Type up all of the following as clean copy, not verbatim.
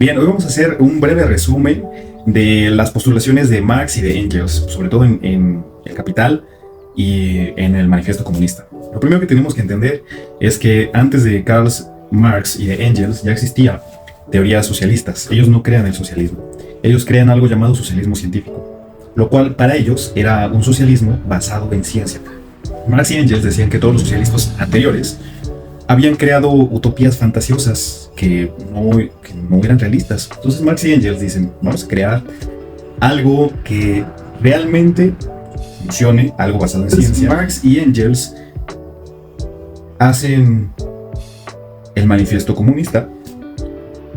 Bien, hoy vamos a hacer un breve resumen de las postulaciones de Marx y de Engels, sobre todo en El Capital y en el Manifiesto Comunista. Lo primero que tenemos que entender es que antes de Karl Marx y de Engels ya existían teorías socialistas. Ellos no crean el socialismo, ellos crean algo llamado socialismo científico, lo cual para ellos era un socialismo basado en ciencia. Marx y Engels decían que todos los socialistas anteriores habían creado utopías fantasiosas que no eran realistas. Entonces Marx y Engels dicen, vamos a crear algo que realmente funcione, algo basado en ciencia. Marx y Engels hacen el Manifiesto Comunista,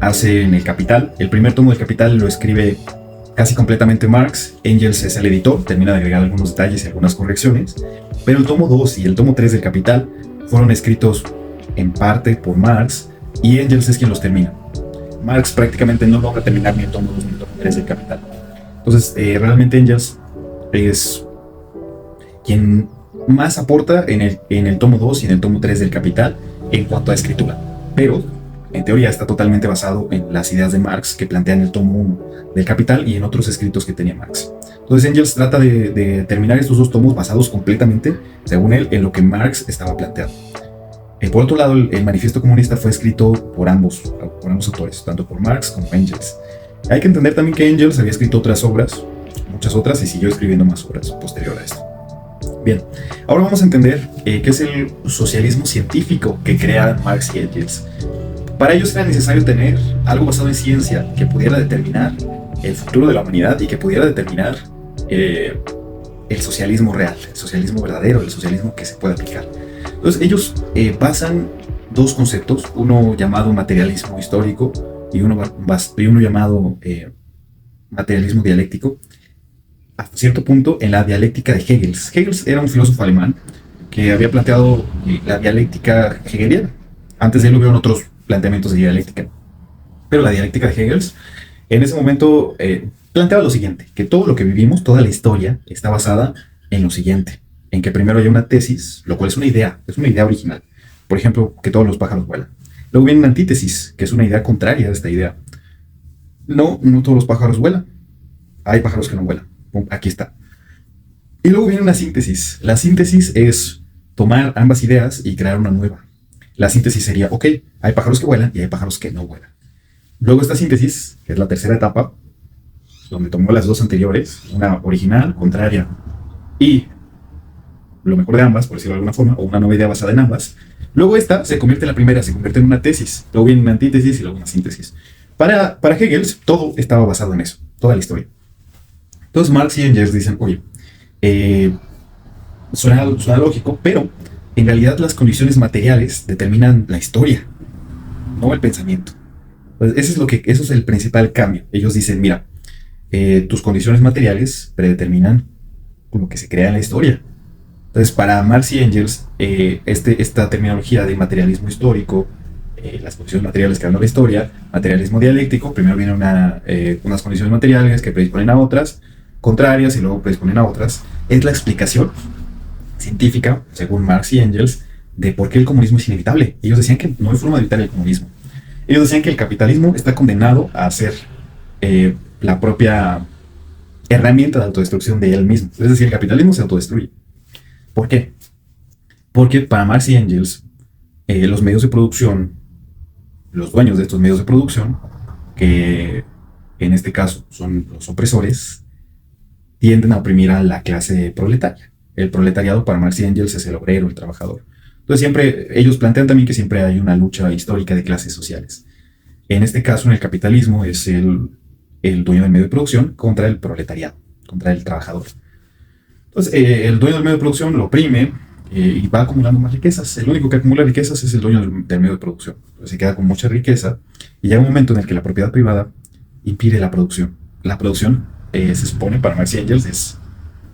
hacen El Capital. El primer tomo del Capital lo escribe casi completamente Marx. Engels es el editor, termina de agregar algunos detalles y algunas correcciones, pero el tomo 2 y el tomo 3 del Capital fueron escritos en parte por Marx, y Engels es quien los termina. Marx prácticamente no logra terminar ni el tomo 2 ni el tomo 3 del Capital. Entonces, realmente Engels es quien más aporta en el tomo 2 y en el tomo 3 del Capital en cuanto a escritura. Pero, en teoría, está totalmente basado en las ideas de Marx que plantea en el tomo 1 del Capital y en otros escritos que tenía Marx. Entonces, Engels trata de terminar estos dos tomos basados completamente, según él, en lo que Marx estaba planteando. Por otro lado, el Manifiesto Comunista fue escrito por ambos autores, tanto por Marx como Engels. Hay que entender también que Engels había escrito otras obras, muchas otras, y siguió escribiendo más obras posterior a esto. Bien, ahora vamos a entender qué es el socialismo científico que crean Marx y Engels. Para ellos era necesario tener algo basado en ciencia que pudiera determinar el futuro de la humanidad y que pudiera determinar el socialismo real, el socialismo verdadero, el socialismo que se puede aplicar. Entonces ellos basan dos conceptos, uno llamado materialismo histórico y uno llamado materialismo dialéctico, hasta cierto punto en la dialéctica de Hegel. Hegel era un filósofo alemán que había planteado la dialéctica hegeliana. Antes de él hubieron otros planteamientos de dialéctica, pero la dialéctica de Hegel en ese momento planteaba lo siguiente, que todo lo que vivimos, toda la historia, está basada en lo siguiente, en que primero hay una tesis, lo cual es una idea original. Por ejemplo, que todos los pájaros vuelan. Luego viene una antítesis, que es una idea contraria a esta idea. No todos los pájaros vuelan. Hay pájaros que no vuelan. Pum, aquí está. Y luego viene una síntesis. La síntesis es tomar ambas ideas y crear una nueva. La síntesis sería, ok, hay pájaros que vuelan y hay pájaros que no vuelan. Luego esta síntesis, que es la tercera etapa, donde tomó las dos anteriores, una original, contraria, y lo mejor de ambas, por decirlo de alguna forma, o una nueva idea basada en ambas. Luego esta se convierte en la primera, se convierte en una tesis. Luego viene una antítesis y luego una síntesis. Para Hegel, todo estaba basado en eso, toda la historia. Entonces Marx y Engels dicen, oye, suena lógico, pero en realidad las condiciones materiales determinan la historia, no el pensamiento. Entonces, eso es el principal cambio. Ellos dicen, mira, tus condiciones materiales predeterminan lo que se crea en la historia. Entonces, para Marx y Engels, esta terminología de materialismo histórico, las condiciones materiales que dan la historia, materialismo dialéctico, primero vienen unas condiciones materiales que predisponen a otras, contrarias, y luego predisponen a otras, es la explicación científica, según Marx y Engels, de por qué el comunismo es inevitable. Ellos decían que no hay forma de evitar el comunismo. Ellos decían que el capitalismo está condenado a ser la propia herramienta de autodestrucción de él mismo. Es decir, el capitalismo se autodestruye. ¿Por qué? Porque para Marx y Engels, los medios de producción, los dueños de estos medios de producción, que en este caso son los opresores, tienden a oprimir a la clase proletaria. El proletariado para Marx y Engels es el obrero, el trabajador. Entonces ellos plantean también que siempre hay una lucha histórica de clases sociales. En este caso, en el capitalismo, es el dueño del medio de producción contra el proletariado, contra el trabajador. Entonces, el dueño del medio de producción lo oprime y va acumulando más riquezas. El único que acumula riquezas es el dueño del medio de producción. Entonces, se queda con mucha riqueza y llega un momento en el que la propiedad privada impide la producción. La producción, se supone, para Marx y Engels, es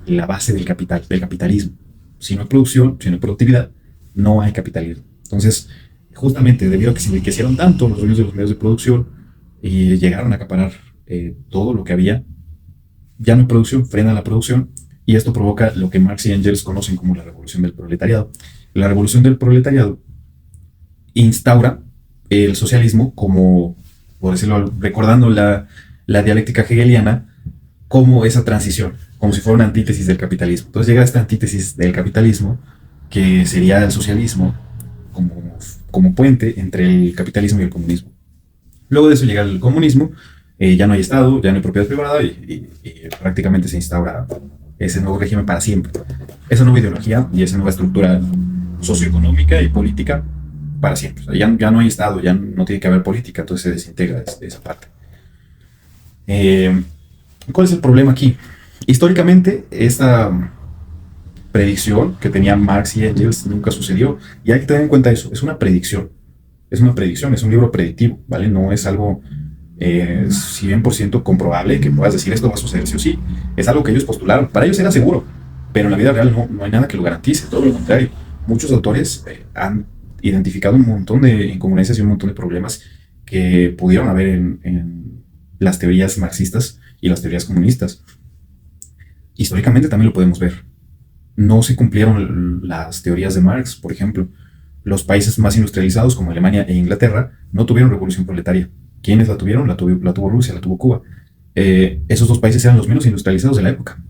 la base del capitalismo. Si no hay producción, si no hay productividad, no hay capitalismo. Entonces, justamente debido a que se enriquecieron tanto los dueños de los medios de producción y llegaron a acaparar todo lo que había, ya no hay producción, frena la producción. Y esto provoca lo que Marx y Engels conocen como la revolución del proletariado. La revolución del proletariado instaura el socialismo como por decirlo, recordando la dialéctica hegeliana como esa transición, como si fuera una antítesis del capitalismo. Entonces llega esta antítesis del capitalismo, que sería el socialismo, como puente entre el capitalismo y el comunismo. Luego de eso llega el comunismo, ya no hay Estado, ya no hay propiedad privada y prácticamente se instaura ese nuevo régimen para siempre. Esa nueva ideología y esa nueva estructura socioeconómica y política para siempre. O sea, ya no hay Estado, ya no tiene que haber política, entonces se desintegra esa parte. Eh, ¿Cuál es el problema aquí? Históricamente, esta predicción que tenían Marx y Engels nunca sucedió. Y hay que tener en cuenta eso, es una predicción. Es una predicción, es un libro predictivo, ¿vale? No es algo 100% comprobable que puedas decir esto va a suceder sí o sí. Es algo que ellos postularon. Para ellos era seguro, pero en la vida real no hay nada que lo garantice. Todo lo contrario. Muchos autores han identificado un montón de incongruencias y un montón de problemas que pudieron haber en las teorías marxistas y las teorías comunistas. Históricamente también lo podemos ver. No se cumplieron las teorías de Marx, por ejemplo. Los países más industrializados, como Alemania e Inglaterra, no tuvieron revolución proletaria. ¿Quiénes la tuvieron? La tuvo Rusia, la tuvo Cuba. Esos dos países eran los menos industrializados de la época.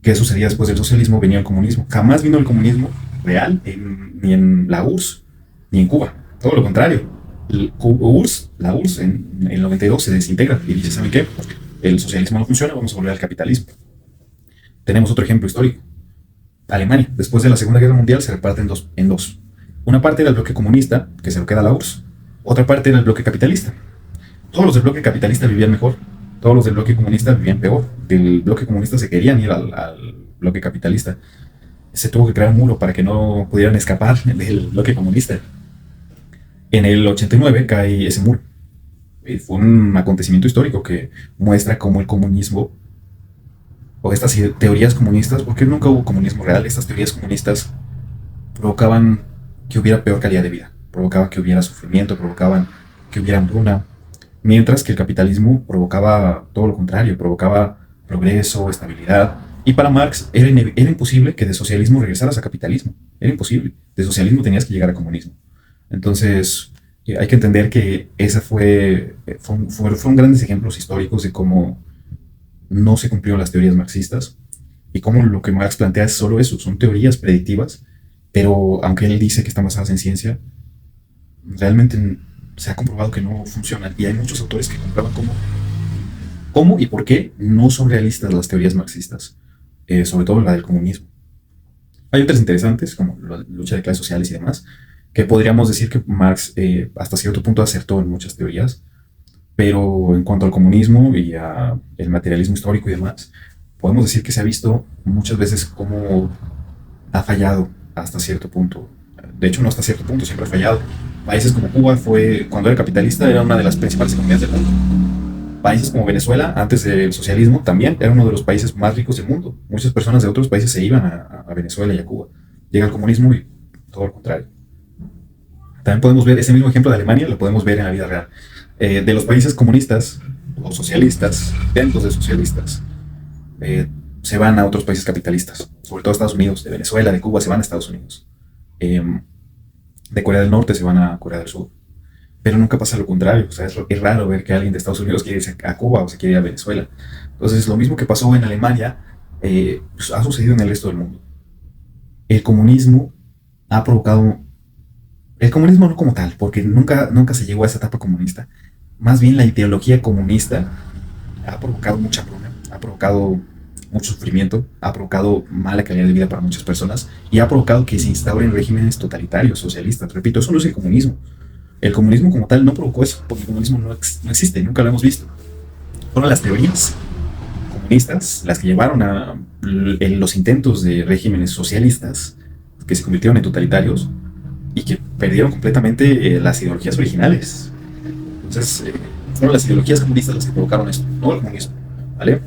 ¿Qué sucedía después del socialismo? Venía el comunismo. Jamás vino el comunismo real ni en la URSS, ni en Cuba. Todo lo contrario. La URSS en el 92 se desintegra y dice, ¿saben qué? El socialismo no funciona, vamos a volver al capitalismo. Tenemos otro ejemplo histórico. Alemania, después de la Segunda Guerra Mundial, se reparte en dos. Una parte era el bloque comunista, que se lo queda a la URSS. Otra parte era el bloque capitalista. Todos los del bloque capitalista vivían mejor. Todos los del bloque comunista vivían peor. Del bloque comunista se querían ir al bloque capitalista. Se tuvo que crear un muro para que no pudieran escapar del bloque comunista. En el 89 cae ese muro. Fue un acontecimiento histórico que muestra cómo el comunismo o estas teorías comunistas, porque nunca hubo comunismo real, estas teorías comunistas provocaban que hubiera peor calidad de vida, provocaban que hubiera sufrimiento, provocaban que hubiera hambruna, mientras que el capitalismo provocaba todo lo contrario, provocaba progreso, estabilidad. Y para Marx era imposible que de socialismo regresaras a capitalismo, era imposible. De socialismo tenías que llegar a comunismo. Entonces hay que entender que esa fueron grandes ejemplos históricos de cómo no se cumplieron las teorías marxistas y cómo lo que Marx plantea es solo eso, son teorías predictivas, pero aunque él dice que están basadas en ciencia, realmente se ha comprobado que no funcionan y hay muchos autores que comprueban cómo y por qué no son realistas las teorías marxistas, sobre todo la del comunismo. Hay otras interesantes, como la lucha de clases sociales y demás, que podríamos decir que Marx hasta cierto punto acertó en muchas teorías, pero en cuanto al comunismo y al materialismo histórico y demás, podemos decir que se ha visto muchas veces cómo ha fallado hasta cierto punto. De hecho, no hasta cierto punto, siempre ha fallado. Países como Cuba cuando era capitalista, era una de las principales economías del mundo. Países como Venezuela, antes del socialismo, también era uno de los países más ricos del mundo. Muchas personas de otros países se iban a Venezuela y a Cuba. Llega el comunismo y todo lo contrario. También podemos ver ese mismo ejemplo de Alemania, lo podemos ver en la vida real. De los países comunistas o socialistas, dentro de socialistas, se van a otros países capitalistas, sobre todo a Estados Unidos. De Venezuela, de Cuba, se van a Estados Unidos. De Corea del Norte se van a Corea del Sur. Pero nunca pasa lo contrario. O sea, es raro ver que alguien de Estados Unidos quiere irse a Cuba o se quiere ir a Venezuela. Entonces, lo mismo que pasó en Alemania pues, ha sucedido en el resto del mundo. El comunismo ha provocado... El comunismo no como tal, porque nunca se llegó a esa etapa comunista. Más bien la ideología comunista ha provocado mucha hambruna, ha provocado mucho sufrimiento, ha provocado mala calidad de vida para muchas personas y ha provocado que se instauren regímenes totalitarios, socialistas. Repito, eso no es el comunismo. El comunismo como tal no provocó eso, porque el comunismo no existe, nunca lo hemos visto. Fueron las teorías comunistas las que llevaron a los intentos de regímenes socialistas que se convirtieron en totalitarios y que perdieron completamente las ideologías originales. Entonces, fueron las ideologías comunistas las que provocaron esto, no el comunismo, ¿vale?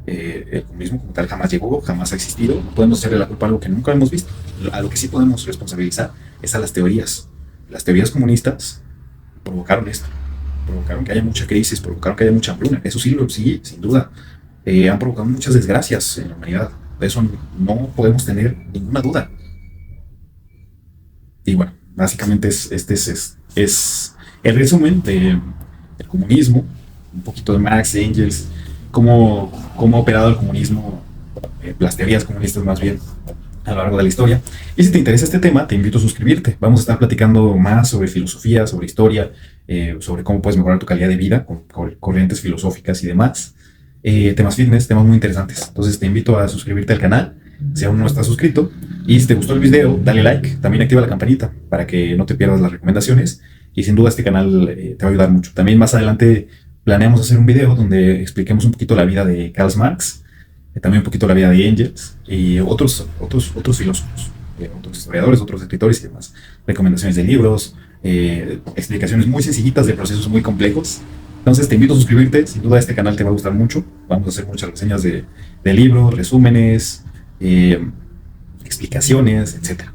El comunismo como tal jamás llegó, jamás ha existido. No podemos hacerle la culpa a algo que nunca hemos visto. A lo que sí podemos responsabilizar es a las teorías. Las teorías comunistas provocaron esto, provocaron que haya mucha crisis, provocaron que haya mucha hambruna. Eso sí, sin duda, han provocado muchas desgracias en la humanidad. De eso no podemos tener ninguna duda. Y bueno, básicamente este es el resumen de el comunismo, un poquito de Marx, Engels, cómo ha operado el comunismo, las teorías comunistas más bien, a lo largo de la historia. Y si te interesa este tema, te invito a suscribirte. Vamos a estar platicando más sobre filosofía, sobre historia, sobre cómo puedes mejorar tu calidad de vida con corrientes filosóficas y demás. Temas fitness, temas muy interesantes. Entonces te invito a suscribirte al canal si aún no estás suscrito. Y si te gustó el video, dale like. También activa la campanita para que no te pierdas las recomendaciones. Y sin duda este canal te va a ayudar mucho. También más adelante planeamos hacer un video donde expliquemos un poquito la vida de Karl Marx, también un poquito la vida de Engels y otros filósofos, otros historiadores, otros escritores y demás. Recomendaciones de libros, explicaciones muy sencillitas de procesos muy complejos. Entonces te invito a suscribirte, sin duda este canal te va a gustar mucho. Vamos a hacer muchas reseñas de libros, resúmenes, explicaciones, etcétera.